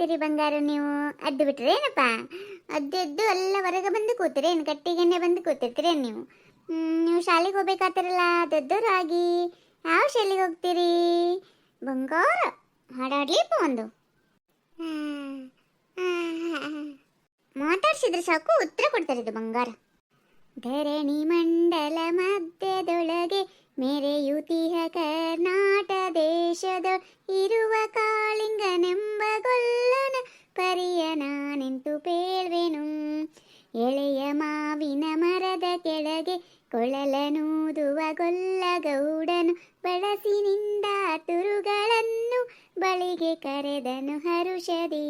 ಮಾಡ್ತೀರಿ ಬಂಗಾರ ನೀವು? ಅದ್ದು ಬಿಟ್ರೆ ಏನಪ್ಪ, ಅದ್ದು ಎಲ್ಲ ಹೊರಗೆ ಬಂದು ಕೂತಿರೇನು? ಕಟ್ಟಿಗೆನೆ ಬಂದು ಕೂತಿರ್ತೀರೇನು ನೀವು? ನೀವು ಶಾಲೆಗೆ ಹೋಗ್ಬೇಕಾತಿರಲ್ಲ, ದೊಡ್ಡವರಾಗಿ ಯಾವ ಶಾಲೆಗೆ ಹೋಗ್ತೀರಿ ಬಂಗಾರ? ಹಾಡಾಡ್ಲಿಪ್ಪ ಒಂದು. ಮಾತಾಡ್ಸಿದ್ರೆ ಸಾಕು ಉತ್ತರ ಕೊಡ್ತಾರೆ ಇದು ಬಂಗಾರ. ಧರಣಿ ಮಂಡಲ ಮಧ್ಯದೊಳಗೆ ಮೆರೆಯುತಿಹ ಕರ್ನಾಟ ದೇಶದ ಇರುವ ಕಾಳಿಂಗನೆಂಬ ಗೊಲ್ಲನ ಪರಿಯ ನಾನೆಂತು ಪೇಳ್ವೆನು. ಎಳೆಯ ಮಾವಿನ ಮರದ ಕೆಳಗೆ ಕೊಳಲನೂದುವ ಗೊಲ್ಲ ಗೌಡನು ಬಳಸಿನಿಂದ ತುರುಗಳನ್ನು ಬಳಿಗೆ ಕರೆದನು ಹರುಷದಿ.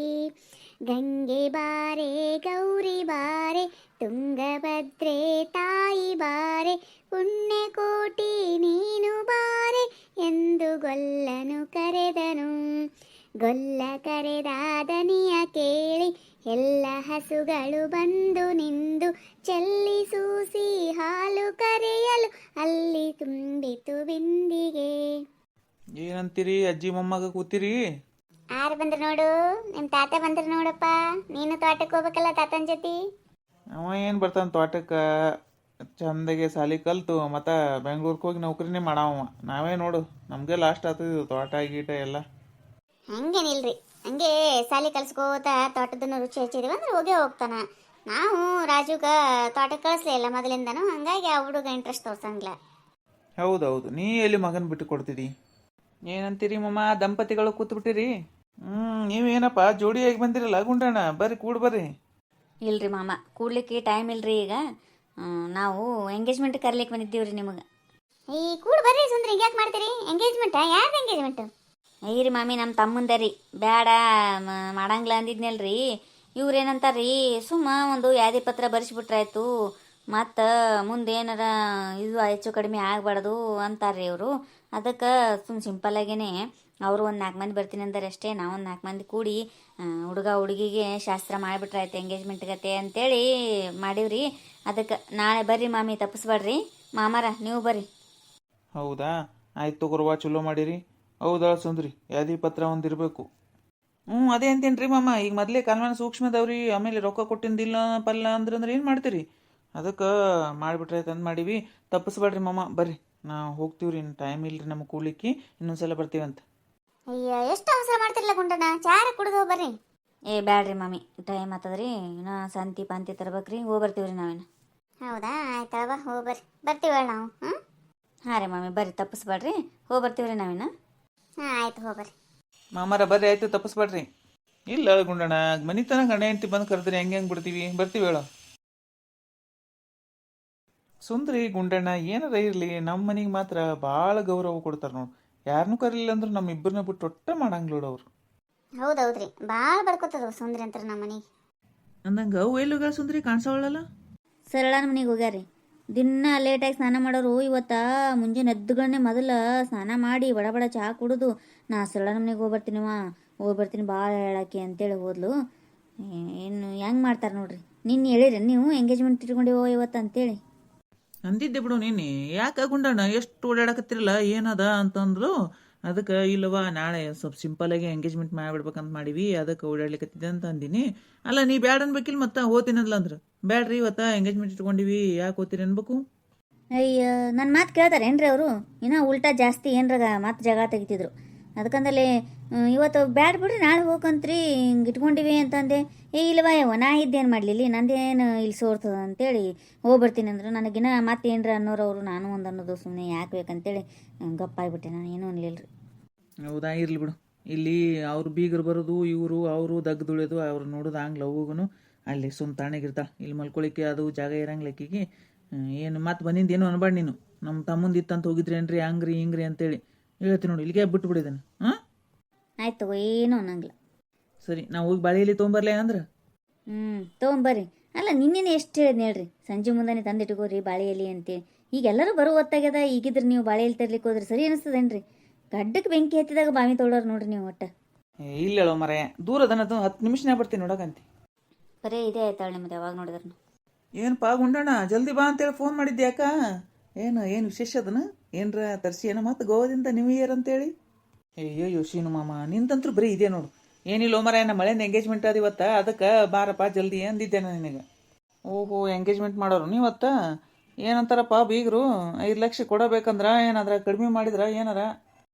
ಗಂಗೆ ಬಾರೆ ಗೌರಿ ಬಾರೆ ತುಂಗಭದ್ರೆ ತಾಯಿ ಬಾರೆ ಪುಣ್ಯಕೋಟಿ ನೀನು ಬಾರೆ ಎಂದು ಗೊಲ್ಲನು ಕರೆದನು. ಗೊಲ್ಲ ಕರೆದ ದನಿಯ ಕೇಳಿ ಎಲ್ಲ ಹಸುಗಳು ಬಂದು ನಿಂದು ಚೆಲ್ಲಿ ಸೂಸಿ ಹಾಲು ಕರೆಯಲು ಅಲ್ಲಿ ತುಂಬಿತು ಬಿಂದಿಗೆ. ಏನಂತೀರಿ ಅಜ್ಜಿ ಮೊಮ್ಮಗ ಕೂತಿರಿ? ಯಾರು ಬಂದ್ರು ನೋಡು? ನಿಮ್ಮ ತಾತ ಬಂದ್ರು ನೋಡಪ್ಪ. ನೀನು ತೋಟಕ್ಕೆ ಹೋಗ್ಬೇಕಲ್ಲ ತಾತನ ಜೊತೆ. ಅವ ಏನು ಬರ್ತಾನೆ ತೋಟಕ್ಕೆ? ಚಂದಗೆ ಸಾಲಿ ಕಲ್ತು ಮತ್ತು ಬೆಂಗ್ಳೂರ್ಗೆ ಹೋಗಿ ನೌಕರಿನೇ ಮಾಡವ. ನಾವೇ ನೋಡು, ನಮಗೆ ಲಾಸ್ಟ್ ಆಗ್ತದೆ ತೋಟ ಗೀಟ ಎಲ್ಲ. ಹಂಗೇನಿಲ್ರಿ, ಹಂಗೆ ಸಾಲಿ ಕಲ್ಸ್ಕೋತ ತೋಟದನ್ನು ರುಚಿ ಹಚ್ಚಿದೀವಿ ಅಂದ್ರೆ ಹೋಗೇ ಹೋಗ್ತಾನ. ನಾವು ರಾಜುಗ ತೋಟಕ್ಕೆ ಕಳಿಸ್ಲೇ ಇಲ್ಲ ಮೊದಲಿಂದನೂ, ಹಂಗಾಗಿ ಆ ಹುಡುಗ ಇಂಟ್ರೆಸ್ಟ್ ತೋರ್ಸಂಗಿಲ್ಲ. ಹೌದೌದು, ನೀ ಎಲ್ಲಿ ಮಗನ ಬಿಟ್ಟು ಕೊಡ್ತೀರಿ? ಏನಂತೀರಿ ಮಮ್ಮ, ದಂಪತಿಗಳು ಕೂತ್ಬಿಟ್ಟಿರಿ? ನೀವೇನಪ್ಪ ಜೋಡಿಯಾಗಿ ಬಂದಿರಲ್ಲ ಗುಂಡಣ್ಣ, ಬರ್ರಿ ಕೂಡ್ ಬರ್ರಿ. ಇಲ್ರಿ ಮಾಮ, ಕೂಡ್ಲಿಕ್ಕೆ ಟೈಮ್ ಇಲ್ರಿ ಈಗ. ನಾವು ಎಂಗೇಜ್ಮೆಂಟ್ ಕರ್ಲಿಕ್ಕೆ ಬಂದಿದ್ದೀವ್ರಿ ನಿಮಗೆ. ಈ ಕೂಡ ಬರ್ರಿ ಸುಂದ್ರಿ, ಯಾಕೆ ಮಾಡ್ತೀರಿ ಎಂಗೇಜ್ಮೆಂಟ್? ಯಾರ್ದು ಎಂಗೇಜ್ಮೆಂಟ್? ಐರಿ ಮಾಮಿ, ನಮ್ಮ ತಮ್ಮಂದರಿ. ಬೇಡ ಮಾಡಂಗಿಲ್ಲ ಅಂದಿದ್ನಲ್ರಿ. ಇವ್ರೇನಂತಾರ್ರಿ, ಸುಮ್ಮ ಒಂದು ಯಾದಿ ಪತ್ರ ಬರೆಸ್ಬಿಟ್ರಾಯ್ತು, ಮತ್ತು ಮುಂದೇನಾರ ಇದು ಹೆಚ್ಚು ಕಡಿಮೆ ಆಗಬಾರ್ದು ಅಂತಾರ್ರಿ ಇವರು. ಅದಕ್ಕೆ ಸಿಂಪಲ್ಲಾಗೇ ಅವರು ಒಂದು 4 ಮಂದಿ ಬರ್ತೀನಿ ಅಂತಾರೆ ಅಷ್ಟೇ. ನಾವು ಒಂದು 4 ಮಂದಿ ಕೂಡಿ ಹುಡುಗ ಹುಡುಗಿಗೆ ಶಾಸ್ತ್ರ ಮಾಡಿಬಿಟ್ರಾಯ್ತು ಎಂಗೇಜ್ಮೆಂಟ್ ಗತೆ ಅಂತೇಳಿ ಮಾಡೀವ್ರಿ. ಅದಕ್ಕೆ ನಾಳೆ ಬರ್ರಿ ಮಾಮಿ, ತಪ್ಪಿಸ್ಬೇಡ್ರಿ. ಮಾಮಾರ ನೀವು ಬರ್ರಿ. ಹೌದಾ, ಆಯ್ತು ತಗೋರ್ವಾ, ಚಲೋ ಮಾಡಿರಿ. ಹೌದಾ ಸುಂದ್ರಿ, ಯಾದಿ ಪತ್ರ ಒಂದಿರಬೇಕು. ಅದೇ ಅಂತೇನು ರೀ ಮಾಮ, ಈಗ ಮೊದಲೇ ಕಾಲ್ಮಾನ ಸೂಕ್ಷ್ಮ ಅದಾವ್ರಿ, ಆಮೇಲೆ ರೊಕ್ಕ ಕೊಟ್ಟಿಂದಿಲ್ಲ ಪಲ್ಲ ಅಂದ್ರೆ ಏನು ಮಾಡ್ತೀರಿ? ಅದಕ್ಕೆ ಮಾಡಿಬಿಟ್ರಾಯ್ತು ಅಂದ್ ಮಾಡೀವಿ. ತಪ್ಪಿಸ್ಬೇಡ್ರಿ ಮಾಮ, ಬರ್ರಿ. ನಾವು ಹೋಗ್ತೀವ್ರಿ, ಇನ್ನು ಟೈಮ್ ಇಲ್ರಿ ನಮಗೆ ಕೂಡ್ಲಿಕ್ಕೆ, ಇನ್ನೊಂದ್ಸಲ ಬರ್ತೀವಂತ. ಅಯ್ಯೋ, ಎಷ್ಟು ಅವಸರ ಮಾಡ್ತಿರಲ್ಲ ಗುಂಡಣ್ಣ, ಚಾರ ಕುಡಿದು ಬರ್ರಿ. ಏ ಬ್ಯಾಡ್ರಿ ಮಾಮಿ, ಟೈಮ್ ಆಗ್ತದ್ರಿ. ಇನ್ನು ಸಂತಿ ಪಾಂತಿ ತರ್ಬೇಕ್ರಿ, ಹೋಗಿ ಬರ್ತೀವ್ರಿ ನಾವೇನು. ಹೌದಾ, ಆಯ್ತವ, ಹೋಗಿ ಬರ್ರಿ. ಬರ್ತೀವಳ ನಾವು. ಹಾಂ ರೀ ಮಾಮಿ, ಬರ್ರಿ, ತಪ್ಪಿಸ್ಬೇಡ್ರಿ, ಹೋಗಿ ಬರ್ತೀವ್ರಿ ನಾವೇನು. ಹಾಂ ಆಯ್ತು, ಹೋಗಿ ಬರ್ರಿ. ಮಾಮಾರ ಬರ್ರಿ, ಆಯ್ತು ತಪ್ಪಿಸ್ಬೇಡ್ರಿ. ಇಲ್ಲ ಗುಂಡಣ್ಣ, ಮನಿತನ ಗಂಡ ಹೆಂಡತಿ ಬಂದು ಕರೆದ್ರಿ ಹೆಂಗೆ ಬಿಡ್ತೀವಿ? ಬರ್ತೀವಿ ಹೇಳೋ. ಸುಂದ್ರಿ ಗುಂಡಣ್ಣ ಏನಾರ ಇರಲಿ, ನಮ್ಮ ಮನೆಗೆ ಮಾತ್ರ ಭಾಳ ಗೌರವ ಕೊಡ್ತಾರೆ ನೋಡು. ಯಾರನ್ನೂ ಕರೀಲಿಲ್ಲ ಅಂದ್ರೆ ನಮ್ಮಿಬ್ಬರನ್ನ ಬಿಟ್ಟು ಒಟ್ಟ ಮಾಡಂಗಿಲ್ಲ ನೋಡು ಅವ್ರು. ಹೌದೌದ್ರಿ, ಭಾಳ ಬಡ್ಕೋತದ ಸುಂದ್ರಿ ಅಂತ ನಮ್ಮ ಮನೆಗೆ. ಅಂದಂಗೆ ಅವು ಎಲ್ಲುಗಳ ಸುಂದ್ರಿ ಕಾಣಿಸೋಳಲ್ಲ? ಸರಳನ ಮನೆಗೆ ಹೋಗ್ಯಾರಿ. ದಿನ ಲೇಟಾಗಿ ಸ್ನಾನ ಮಾಡೋರು ಇವತ್ತು ಮುಂಜಾನೆ ಎದ್ದುಗಳನ್ನೇ ಮೊದಲು ಸ್ನಾನ ಮಾಡಿ ಬಡ ಬಡ ಚಹಾ ಕುಡಿದು ನಾ ಸರಳನ ಮನೆಗೆ ಹೋಗ್ಬರ್ತೀನಿ ಭಾಳ ಹೇಳಾಕಿ ಅಂತೇಳಿ ಹೋದ್ಲು. ಏನು ಹೆಂಗೆ ಮಾಡ್ತಾರೆ ನೋಡ್ರಿ. ನಿನ್ನೆ ಹೇಳಿರಿ ನೀವು ಎಂಗೇಜ್ಮೆಂಟ್ ಇಟ್ಕೊಂಡಿವೋ ಇವತ್ತು ಅಂತೇಳಿ? ಅಂದಿದ್ದೆ ಬಿಡು ನೀನು. ಯಾಕೆ ಗುಂಡಣ್ಣ ಎಷ್ಟು ಓಡಾಡಕತ್ತಿರಲ್ಲ ಏನದ ಅಂತಂದ್ರು. ಅದಕ್ಕೆ ಇಲ್ಲವಾ ನಾಳೆ ಸ್ವಲ್ಪ ಸಿಂಪಲ್ಲಾಗಿ ಎಂಗೇಜ್ಮೆಂಟ್ ಮಾಡಿಬಿಡ್ಬೇಕಂತ ಮಾಡೀವಿ, ಅದಕ್ಕೆ ಓಡಾಡ್ಲಿಕ್ಕತ್ತಿದ್ದೆ ಅಂತ ಅಂದಿನಿ. ಅಲ್ಲ ನೀ ಬ್ಯಾಡ ಅನ್ಬೇಕಿಲ್ಲ, ಮತ್ತೆ ಹೋಗ್ತೀನಲ್ಲ ಅಂದ್ರೆ ಬ್ಯಾಡ್ರಿ ಇವತ್ತು ಎಂಗೇಜ್ಮೆಂಟ್ ಇಟ್ಕೊಂಡಿವಿ, ಯಾಕೆ ಹೋಗ್ತೀರಿ ಅನ್ಬೇಕು? ಅಯ್ಯ, ನನ್ನ ಮಾತು ಕೇಳ್ತಾರೆ ಏನ್ರಿ ಅವರು? ಇನ್ನೂ ಉಲ್ಟಾ ಜಾಸ್ತಿ ಏನ್ರಾಗ ಮಾತು ಜಗಳ ತೆಗಿತಿದ್ರು. ಅದಕ್ಕಂದಲ್ಲಿ ಇವತ್ತು ಬ್ಯಾಡ್ ಬಿಡ್ರಿ, ನಾಳೆ ಹೋಗಂತ್ರಿ, ಹಿಂಗೆ ಇಟ್ಕೊಂಡಿವಿ ಅಂತಂದೆ. ಇಲ್ಲವಾ ಯವ್ವ, ನಾ ಇದ್ದೇನು ಮಾಡಲಿಲ್ಲ, ನಂದೇನು ಇಲ್ಲಿ ಸೋರ್ತದ ಅಂತೇಳಿ ಹೋಗ್ಬರ್ತೀನಿ ಅಂದ್ರೆ ನನಗಿನ್ನ ಮತ್ತೆ ಏನರ ಅನ್ನೋರವರು, ನಾನು ಒಂದು ಅನ್ನೋದು, ಸುಮ್ಮನೆ ಯಾಕೆ ಬೇಕಂತೇಳಿ ಗಪ್ಪಾಗ್ಬಿಟ್ಟೆ, ನಾನು ಏನೂ ಅನ್ಲಿಲ್ರಿ. ಹೌದಾ, ಇರ್ಲಿ ಬಿಡು. ಇಲ್ಲಿ ಅವ್ರು ಬೀಗರು ಬರೋದು, ಇವರು ಅವರು ದಗ್ದುಳಿಯೋದು, ಅವ್ರು ನೋಡೋದು ಆಂಗ್ಲ ಹೋಗುನು ಅಲ್ಲಿ ಸುಮ್ ತಾಣಗಿರ್ತಾಳೆ. ಇಲ್ಲಿ ಮಲ್ಕೊಳಿಕ್ಕೆ ಅದು ಜಾಗ ಇರಂಗಿಲ್ಲ ಆಕಿಗೆ. ಏನು ಮತ್ತೆ ಬಂದಿಂದ ಏನು ಅನ್ಬೇಡ ನೀನು. ನಮ್ಮ ತಮ್ಮಂದು ಇತ್ತಂತ ಹೋಗಿದ್ರಿ ಏನ್ರಿ ಹಂಗ್ರಿ ಹಿಂಗ್ರಿ ಅಂತೇಳಿ ಹೇಳ್ತೀನಿ ನೋಡಿ. ಇಲ್ಲಿಗೆ ಬಿಟ್ಟು ಬಿಡಿದ್ದಾನೆ. ಹಾಂ ಆಯ್ತು, ಏನೂ ಅನ್ನಂಗಿಲ್ಲ. ಸರಿ, ನಾವು ಹೋಗಿ ಬಾಳೆಯಲ್ಲಿ ತೊಗೊಂಬರ್ಲೆ ಅಂದ್ರೆ? ತೊಗೊಂಬರ್ರಿ. ಅಲ್ಲ ನಿನ್ನೇನು ಎಷ್ಟು ಹೇಳಿದ್ನಿ ಹೇಳ್ರಿ, ಸಂಜೆ ಮುಂದಾನೆ ತಂದಿಟ್ಕೋರಿ ಬಾಳೆ ಎಲೆ ಅಂತೇಳಿ. ಈಗ ಎಲ್ಲರೂ ಬರೋ ಹೊತ್ತಾಗ್ಯದ, ಈಗಿದ್ರೆ ನೀವು ಬಾಳೆ ಎಲೆ ತರ್ಲಿಕ್ಕೆ ಹೋದ್ರೆ ಸರಿ ಅನಿಸ್ತದೇನ್ರಿ? ಗಡ್ಡಕ್ಕೆ ಬೆಂಕಿ ಹತ್ತಿದಾಗ ಬಾವಿ ತೊಳೋರು ನೋಡ್ರಿ ನೀವು ಒಟ್ಟು. ಇಲ್ಲ ಹೇಳೋ ಮರ, ದೂರ ಅದನ್ನದು 10 ನಿಮಿಷನೇ ಬರ್ತೀನಿ ನೋಡಕಂತಿ. ಬರೀ ಇದೇ ಆಯ್ತಾಳೆ ನಿಮ್ಮದು ಯಾವಾಗ ನೋಡಿದ್ರು. ಏನಪ್ಪ ಗುಂಡಣ್ಣ, ಜಲ್ದಿ ಬಾ ಅಂತೇಳಿ ಫೋನ್ ಮಾಡಿದ್ದೆ ಯಾಕ? ಏನು ವಿಶೇಷ ಅದನ? ಏನರ ತರಿಸಿ ಏನೋ ಮತ್ತೆ ಗೋವಾದಿಂದ ನ್ಯೂ ಇಯರ್ ಅಂತೇಳಿ? ಅಯ್ಯೋ ಶೀನು ಮಾಮ, ನಿಂತಂತೂ ಬರೀ ಇದೆ ನೋಡು. ಏನಿಲ್ಲ ಮರ ನಮ್ಮ ಮಳೆಯಿಂದ ಎಂಗೇಜ್ಮೆಂಟ್ ಅದು ಇವತ್ತು ಅದಕ್ಕೆ ಬಾರಪ್ಪ ಜಲ್ದಿ ಅಂದಿದ್ದೆ ನಾನು ನಿನಗೆ. ಓಹೋ ಎಂಗೇಜ್ಮೆಂಟ್ ಮಾಡೋರು ನೀವತ್ತ ಏನಂತಾರಪ್ಪ ಬೀಗರು 5 ಲಕ್ಷ ಕೊಡಬೇಕಂದ್ರ ಏನಾದ್ರ ಕಡಿಮೆ ಮಾಡಿದ್ರ ಏನಾರ?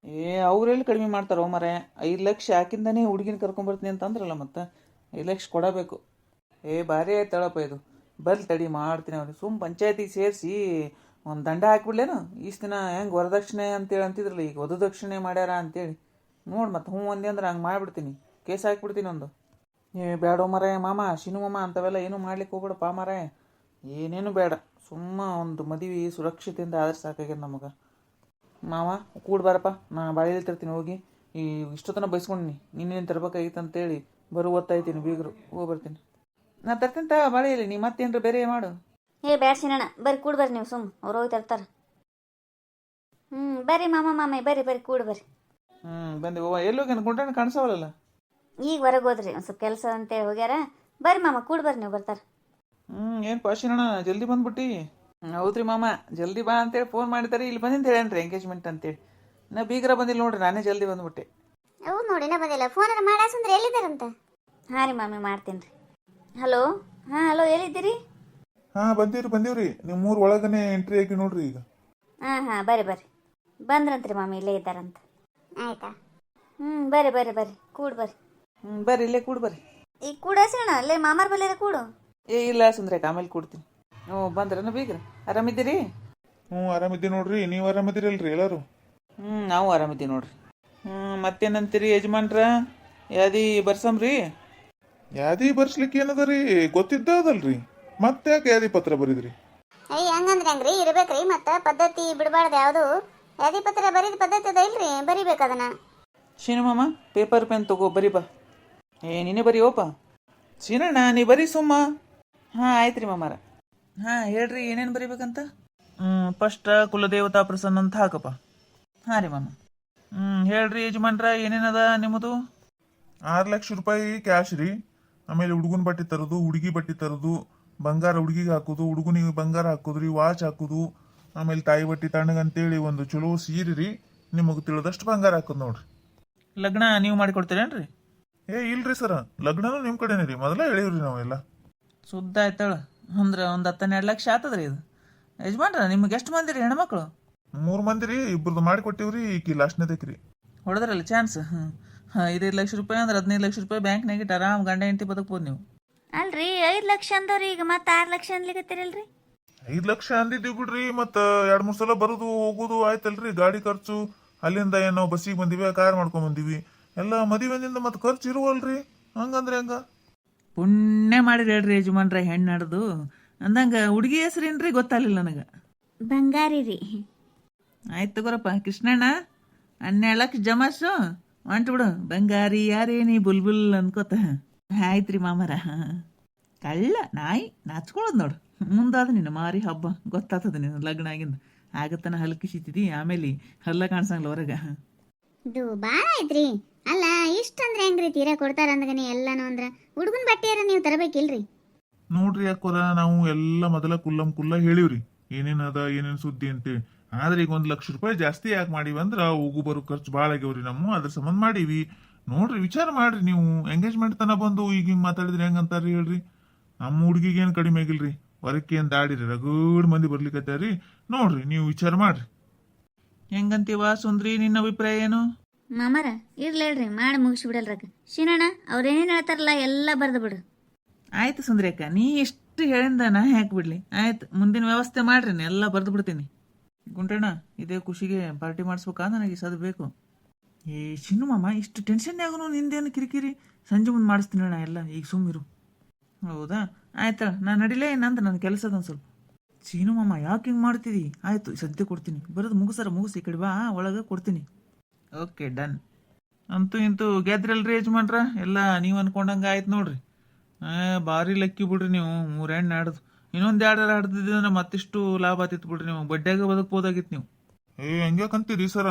ಅವ್ರೆಲ್ಲಿ ಕಡಿಮೆ ಮಾಡ್ತಾರೋ ಮರ, 5 ಲಕ್ಷ ಹಾಕಿಂದಾನೇ ಹುಡುಗಿನ ಕರ್ಕೊಂಬರ್ತೀನಿ ಅಂತ ಅಂದ್ರಲ್ಲ ಮತ್ತೆ 5 ಲಕ್ಷ ಕೊಡಬೇಕು. ಭಾರಿ ಆಯ್ತಳಪ್ಪ ಇದು. ಬರ್ಲಿ ತಡಿ ಮಾಡ್ತೀನಿ ಅವ್ರಿಗೆ. ಸುಮ್ಮ ಪಂಚಾಯತಿಗೆ ಸೇರಿಸಿ ಒಂದು ದಂಡ ಹಾಕ್ಬಿಡ್ಲೇನು? ಇಷ್ಟು ದಿನ ಹೆಂಗೆ ವರದಕ್ಷಿಣೆ ಅಂತೇಳಿ ಅಂತಿದ್ರಲ್ಲ, ಈಗ ವಧುದಕ್ಷಿಣೆ ಮಾಡ್ಯಾರ ಅಂತೇಳಿ ನೋಡಿ ಮತ್ತೆ ಹ್ಞೂ ಅಂದೆ ಅಂದ್ರೆ ಹಂಗೆ ಮಾಡಿಬಿಡ್ತೀನಿ, ಕೇಸ್ ಹಾಕ್ಬಿಡ್ತೀನಿ ಒಂದು. ಬೇಡ ಮರ ಮಾಮ, ಶಿನು ಮಾಮ ಅಂಥವೆಲ್ಲ ಏನೂ ಮಾಡ್ಲಿಕ್ಕೆ ಹೋಗ್ಬೇಡಪ್ಪ ಮರ, ಏನೇನು ಬೇಡ. ಸುಮ್ಮ ಒಂದು ಮದುವೆ ಸುರಕ್ಷತೆಯಿಂದ ಆದ್ರೆ ಸಾಕಾಗ್ಯದ ನಮಗೆ. ಮಾವ ಕೂಡ ಬಾರಪ್ಪ, ನಾ ಬಾಳೆಯಲ್ಲಿ ತರ್ತೀನಿ ಹೋಗಿ. ಈ ಇಷ್ಟೊತ್ತನ ಬೈಸ್ಕೊಂಡ್ನಿ ನೀನೇನು ತರ್ಬೇಕಾಗಿತ್ತು ಅಂತೇಳಿ ಒತ್ತಾಯ್ತೀನಿ ಬೀಗರು. ಹೋಗಿ ಬರ್ತೀನಿ. ನಾ ತರ್ತೀನಿ ಬಾಳೆಯಲ್ಲಿ, ನೀ ಮತ್ತೇನ್ರ ಬೇರೆ ಮಾಡು. ಬ್ಯಾಡ ಸಿನಣ್ಣ, ಬರ್ರಿ ಕೂಡ್ ಬರ್ರಿ ನೀವು, ಸುಮ್ಮ ಅವ್ರು ಹೋಗಿ ತರ್ತಾರ. ಬರ್ರಿ ಮಾಮ ಬರ್ರಿ ಕೂಡ್ ಬರ್ರಿ. ಬಂದೆ ಎಲ್ಲೋಗಿ ಗುಂಡಣ್ಣ ಕಾಣಿಸವಲ್ಲ. ಈಗ ಹೊರಗೆ ಹೋದ್ರಿ, ಒಂದು ಸ್ವಲ್ಪ ಕೆಲಸ ಅಂತೇಳಿ ಹೋಗ್ಯಾರ. ಬರ್ರಿ ಮಾಮ ಕೂಡ್ ಬರ್ರಿ ನೀವು, ಬರ್ತಾರ. ಏನು ಪಾಶಿನಣ್ಣ ಜಲ್ದಿ ಬಂದ್ಬಿಟ್ಟು? ಹೌದ್ರಿ ಮಾಮ, ಜಲ್ದಿ ಬಾ ಅಂತೇಳಿ ಫೋನ್ ಮಾಡಿದಾರೆ. ಇಲ್ಲಿ ಬಂದಿಂತ ಹೇಳೇನ್ರಿ ಎಂಗೇಜ್ಮೆಂಟ್ ಅಂತೇಳಿ. ನಾ ಬೀಗರ ಬಂದಿಲ್ಲ ನೋಡ್ರಿ, ನಾನೇ ಜಲ್ದಿ ಬಂದ್ಬಿಟ್ಟೆ. ಹೌದು ನೋಡಿ, ನಾ ಬಂದಿಲ್ಲ. ಫೋನ್ ಮಾಡಾಸಂದ್ರೆ ಎಲ್ಲಿದ್ದಾರಂತ? ಹಾಂ ರೀ ಮಾಮಿ ಮಾಡ್ತೀನಿ ರೀ. ಹಲೋ, ಹಾಂ ಹಲೋ, ಎಲ್ಲಿದ್ದೀರಿ? ಬಂದೀವ್ರಿ ನಿಮ್ಮ ಮೂರು ಒಳಗನೆ ಎಂಟ್ರಿ ಆಗಿ ನೋಡ್ರಿ ಈಗ. ಹಾಂ ಬರ್ರಿ ಬಂದ್ರಂತ್ರಿ ಮಾಮಿ, ಇಲ್ಲೇ ಇದ್ದಾರಂತ. ಆಯ್ತಾ? ಬರ್ರಿ ಕೂಡ್ ಬರ್ರಿ. ಬರ್ರಿ ಇಲ್ಲೇ ಕೂಡ್ ಬರ್ರಿ. ಈಗ ಕೂಡ ಹಸೋಣ ಅಲ್ಲೇ ಮಾಮಾರ್ ಬಲ್ಲಿರ ಕೂಡು. ಇಲ್ಲ ಸುಂದ್ರಕ್ಕ, ಆಮೇಲೆ ಕೂಡ್ತೀನಿ. ಬಂದ್ರನ ಬೀಗ್ರ? ಆರಾಮಿದ್ದೀರಿ? ಆರಾಮಿದ್ದೀವಿ ನೋಡ್ರಿ, ನೀವು ಆರಾಮಿದ್ದೀರಲ್ರಿ ಎಲ್ಲರೂ? ನಾವು ಆರಾಮಿದ್ದೀವಿ ನೋಡ್ರಿ. ಮತ್ತೇನಂತೀರಿ ಯಜಮಾನ್ರ? ಯಾದಿ ಬರ್ಸಮ್ರಿ? ಯಾದಿ ಬರ್ಸ್ಲಿಕ್ಕೆ ಏನದ ರೀ, ಗೊತ್ತಿದ್ದದಲ್ರಿ, ಮತ್ತೆ ಯಾಕೆ ಯಾದಿ ಪತ್ರ ಬರೀದ್ರಿ? ಹಂಗಂದ್ರೆ ಹೆಂಗ್ರಿ ಇರ್ಬೇಕ್ರಿ? ಮತ್ತೆ ಪದ್ಧತಿ ಬಿಡಬಾರ್ದು ಯಾವುದು. ಯಾದಿ ಪತ್ರ ಬರೀದ್ ಪದ್ಧತಿ ಅದ ಇಲ್ರಿ, ಬರಿಬೇಕು ಅದನ್ನ. ಶೀನು ಮಾಮ ಪೇಪರ್ ಪೆನ್ ತಗೋ ಬರೀ ಬಾ. ನೀನೇ ಬರೀ ಓಪ. ಶೀನಣ್ಣ ನೀ ಬರೀ ಸುಮ್ಮ. ಆಯ್ತು ರೀ ಮಾಮಾರ. ಹೇಳ್ರಿ ಏನೇನು ಬರೀಬೇಕಂತ? ಫಸ್ಟ್ ಕುಲದೇವತಾ ಪ್ರಸನ್ನ ಅಂತ ಹಾಕಪ್ಪ. ರೀ ಮಾಮ. ಹೇಳ್ರಿ ಯಜಮಾನ್ರ ಏನೇನದ ನಿಮ್ಮದು? 6 ಲಕ್ಷ ರೂಪಾಯಿ ಕ್ಯಾಶ್ ರೀ, ಆಮೇಲೆ ಹುಡುಗನ ಬಟ್ಟೆ ತರೋದು, ಹುಡುಗಿ ಬಟ್ಟೆ ತರೋದು, ಬಂಗಾರ ಹುಡುಗಿಗೆ ಹಾಕೋದು, ಹುಡುಗನಿಗೆ ಬಂಗಾರ ಹಾಕೋದ್ರಿ, ವಾಚ್ ಹಾಕೋದು, ಆಮೇಲೆ ತಾಯಿ ಬಟ್ಟೆ ತಣ್ಣಗಂತೇಳಿ ಒಂದು ಚಲೋ ಸೀರೆ ರೀ, ನಿಮಗೆ ತಿಳಿದಷ್ಟು ಬಂಗಾರ ಹಾಕೋದು ನೋಡ್ರಿ. ಲಗ್ನ ನೀವು ಮಾಡಿಕೊಡ್ತೀರೇನ್ರಿ? ಇಲ್ರಿ ಸರ, ಲಗ್ನನೂ ನಿಮ್ಮ ಕಡೆನೇ ರೀ, ಮೊದಲೇ ಹೇಳಿವ್ರಿ ನಾವೆಲ್ಲ. ಸುದ್ದ ಆಯ್ತಾಳ ಅಂದ್ರೆ ಒಂದು 10-12 ಲಕ್ಷ ಆತದ್ರಿ ಇದು. ಯಜಮಾನ್ರ ನಿಮ್ಗೆ ಎಷ್ಟು ಮಂದಿ ರೀ ಹೆಣ್ಮಕ್ಳು? 3 ಮಂದಿ ರೀ, ಇಬ್ಬರದು ಮಾಡಿಕೊಟ್ಟಿವ್ರಿ, ಈಕಿ ಲಾಸ್ಟ್ನೇದಕ್ರಿ. ಹೊಡೆದ್ರಲ್ಲ ಚಾನ್ಸ್. 5 ಲಕ್ಷ ರೂಪಾಯಿ ಅಂದ್ರೆ 15 ಲಕ್ಷ ರೂಪಾಯಿ ಬ್ಯಾಂಕ್ನಾಗ ಇಟ್ಟು ಆರಾಮ್ ಗಂಡ ಹೆಂಡತಿ ಬದುಕ್ಬೋದು ನೀವು. ಅಲ್ರಿ 5 ಲಕ್ಷ ಅಂದವ್ರಿ, ಈಗ ಮತ್ತೆ 6 ಲಕ್ಷ ಅನ್ಲಿಕತ್ತೀರಲ್ರಿ? 5 ಲಕ್ಷ ಅಂದಿದ್ದೀವಿ ಬಿಡ್ರಿ, ಮತ್ತು 2-3 ಸಲ ಬರೋದು ಹೋಗೋದು ಆಯ್ತಲ್ರಿ, ಗಾಡಿ ಖರ್ಚು, ಅಲ್ಲಿಂದ ಏನೋ ಬಸ್ಸಿಗೆ ಬಂದಿವಿ, ಕಾರ್ ಮಾಡ್ಕೊಂಡ್ ಬಂದಿವಿ, ಎಲ್ಲ ಮದುವೆನಿಂದ ಮತ್ತೆ ಖರ್ಚು ಇರುವಲ್ರಿ, ಹಂಗಂದ್ರೆ ಹೆಂಗ? ಪುಣ್ಯ ಮಾಡಿರಿ ಹೇಳ್ರಿ ಯಜಮಾನ್ರ, ಹೆಣ್ಣು ನಡೆದು ಅಂದಂಗ ಹುಡುಗಿ ಹೆಸರೇನ್ರಿ ಗೊತ್ತಾಗಲಿಲ್ಲ ನನಗೆ. ಬಂಗಾರಿ ರೀ. ಆಯ್ತು ತಗೋರಪ್ಪ ಕೃಷ್ಣಣ್ಣ, 12 ಲಕ್ಷ ಜಮಾಸು ಹೊಂಟು ಬಿಡು. ಬಂಗಾರಿ ಯಾರೇನಿ ಬುಲ್ಬುಲ್ ಅನ್ಕೋತ. ಆಯ್ತು ರೀ ಮಾಮರ. ಕಳ್ಳ ನಾಯಿ ನಾಚ್ಕೊಳ್ಳೋದು ನೋಡು. ಮುಂದಾದ ನಿನ್ನ ಮಾರಿ ಹಬ್ಬ ಗೊತ್ತಾಗ್ತದ ನೀನು ಲಗ್ನ ಆಗಿಂದ. ಆಗತ್ತನ ಹಲ್ಲು ಕಿಸಿತಿದಿ, ಆಮೇಲೆ ಹಲ್ಲ ಕಾಣಿಸಂಗಿಲ್ಲ ಹೊರಗೆ. ಇದು ಭಾಳ ಐತ್ರಿ. ಅಲ್ಲ ಇಷ್ಟಂದ್ರೆ ಹೆಂಗ್ರಿ ತೀರಾ ಕೊಡ್ತಾರ ಅಂದಗನೆ ಎಲ್ಲಾನು ಅಂದ್ರ ಹುಡುಗನ ಬಟ್ಟೆಯಾರ ನೀವು ತರಬೇಕಿಲ್ರಿ? ನೋಡ್ರಿ ಯಾಕೋರ ನಾವು ಎಲ್ಲ ಮೊದಲ ಕುಲ್ಲ ಹೇಳಿವ್ರಿ ಏನೇನದ ಏನೇನು ಸುದ್ದಿ ಅಂತೇಳಿ. ಆದ್ರೆ ಈಗ 1 ಲಕ್ಷ ರೂಪಾಯಿ ಜಾಸ್ತಿ ಯಾಕೆ ಮಾಡಿವಿ ಅಂದ್ರ ಹೋಗು ಬರೋ ಖರ್ಚು ಭಾಳ ಆಗ್ಯಾವ್ರಿ, ನಮ್ಮ ಅದ್ರ ಸಂಬಂಧ ಮಾಡೀವಿ. ನೋಡ್ರಿ ವಿಚಾರ ಮಾಡ್ರಿ ನೀವು. ಎಂಗೇಜ್ಮೆಂಟ್ ತನ ಬಂದು ಈಗ ಹಿಂಗೆ ಮಾತಾಡಿದ್ರಿ ಹೆಂಗಂತಾರ್ರಿ ಹೇಳ್ರಿ? ನಮ್ಮ ಹುಡುಗಿಗೆ ಏನು ಕಡಿಮೆ ಆಗಿಲ್ರಿ, ಹೊರಕ್ಕೆ ಏನು ದಾಡಿರಿ, ರಗಡ್ ಮಂದಿ ಬರ್ಲಿಕ್ಕತ್ತಾರಿ. ನೋಡ್ರಿ ನೀವು ವಿಚಾರ ಮಾಡ್ರಿ. ಹೆಂಗಂತೀವ ಸುಂದ್ರಿ, ನಿನ್ನ ಅಭಿಪ್ರಾಯ ಏನು? ಮಾಮಾರ ಇರ್ಲಿ ಹೇಳ್ರಿ, ಮಾಡಿ ಮುಗಿಸಿ ಬಿಡಲ್ರಕ್ಕ. ಶಿನಣ್ಣ ಅವ್ರೇನೇನು ಹೇಳ್ತಾರಲ್ಲ ಎಲ್ಲ ಬರ್ದು ಬಿಡು. ಆಯ್ತು ಸುಂದ್ರಿ ಅಕ್ಕ, ನೀ ಎಷ್ಟು ಹೇಳಿಂದ ನಾ ಯಾಕೆ ಬಿಡ್ಲಿ. ಆಯ್ತು ಮುಂದಿನ ವ್ಯವಸ್ಥೆ ಮಾಡ್ರಿ, ಎಲ್ಲ ಬರೆದು ಬಿಡ್ತೀನಿ. ಗುಂಟಣ್ಣ ಇದೇ ಖುಷಿಗೆ ಪಾರ್ಟಿ ಮಾಡಿಸ್ಬೇಕಾ? ನನಗೆ ಸದ್ ಬೇಕು. ಚಿನ್ನು ಮಾಮ ಇಷ್ಟು ಟೆನ್ಷನ್ ಆಗೋನು ನಿಂದೇನು ಕಿರಿಕಿರಿ? ಸಂಜೆ ಮುಂದೆ ಮಾಡಿಸ್ತೀನಿ ಅಣ್ಣ ಎಲ್ಲ, ಈಗ ಸುಮ್ಮಿರು. ಹೌದಾ ಆಯ್ತಾ, ನಾನು ನಡಿಲೇ ನಂತ ನನ್ನ ಕೆಲಸದ ಒಂದು ಸ್ವಲ್ಪ. ಚೀನು ಮಾಮ ಯಾಕೆ ಹಿಂಗೆ ಮಾಡ್ತಿದ್ದಿ? ಆಯಿತು ಸದ್ಯ ಕೊಡ್ತೀನಿ, ಬರೋದು ಮುಗಿಸಿ ಈ ಕಡೆ ಬಾ, ಒಳಗೆ ಕೊಡ್ತೀನಿ. Okay done. ಅಂತೂ ಇಂತೂ ಗೆದ್ರಲ್ರಿ ಯಜಮಾನ್ರ, ಎಲ್ಲ ನೀವು ಅನ್ಕೊಂಡಂಗೆ ಆಯ್ತು ನೋಡ್ರಿ. ಭಾರಿ ಲಕ್ಕಿ ಬಿಡ್ರಿ ನೀವು, 3 ಹೆಣ್ಣು ಆಡ್ದು. ಇನ್ನೊಂದು 2 ಆಡ್ದಿದ್ರೆ ಮತ್ತಿಷ್ಟು ಲಾಭ ಆತಿತ್ತು ಬಿಡ್ರಿ, ನೀವು ಬಡ್ಡ್ಯಾಗ ಬದುಕ್ಬೋದಾಗಿತ್ತು ನೀವು. ಹೆಂಗ್ಯಾಕಂತೀರಿ ಸರ?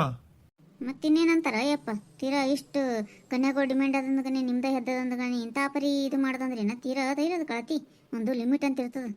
ಮತ್ತಿನ್ನೇನಂತಾರ ಯಪ್ಪ, ತೀರಾ ಇಷ್ಟು ಕನ್ಯಾಗೋ ಡಿಮ್ಯಾಂಡ್ ಆದಂದಗನೆ ನಿಮ್ದ ಹೆದ್ದದಂದಗನೆ ಇಂಥ ಪರಿ ಇದು ಮಾಡ್ದಂದ್ರೇನ ತೀರಾ ಧೈರ್ಯದ ಕಳತಿ. ಒಂದು ಲಿಮಿಟ್ ಅಂತ ಇರ್ತದ.